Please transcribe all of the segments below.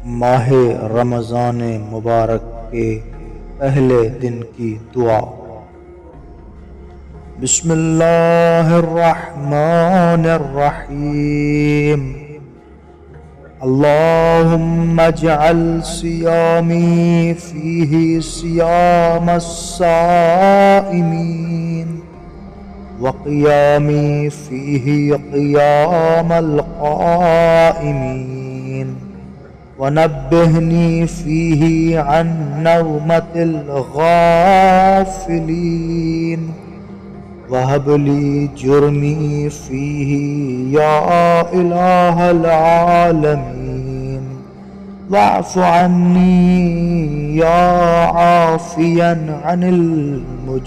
ماہ رمضان مبارک کے پہلے دن کی دعا۔ بسم اللہ الرحمن الرحیم۔ اللہم اجعل صیامی فیہ صیام الصائمین وقیامی فیہ قیام القائمین ونبہنی فیہ عن نومۃ الغافلین وہب لی جرمی فیہ یا الہ العالمین واعف عنی یا عافیا عن المجرمین۔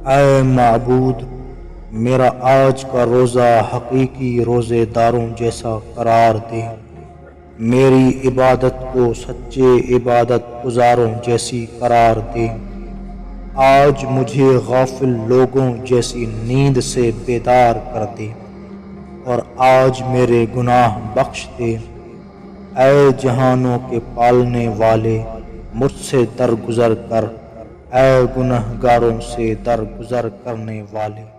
اے معبود، میرا آج کا روزہ حقیقی روزے داروں جیسا قرار دے، میری عبادت کو سچے عبادت گزاروں جیسی قرار دے۔ آج مجھے غافل لوگوں جیسی نیند سے بیدار کر دے اور آج میرے گناہ بخش دے۔ اے جہانوں کے پالنے والے، مجھ سے درگزر کر، اے گنہگاروں سے درگزر کرنے والے۔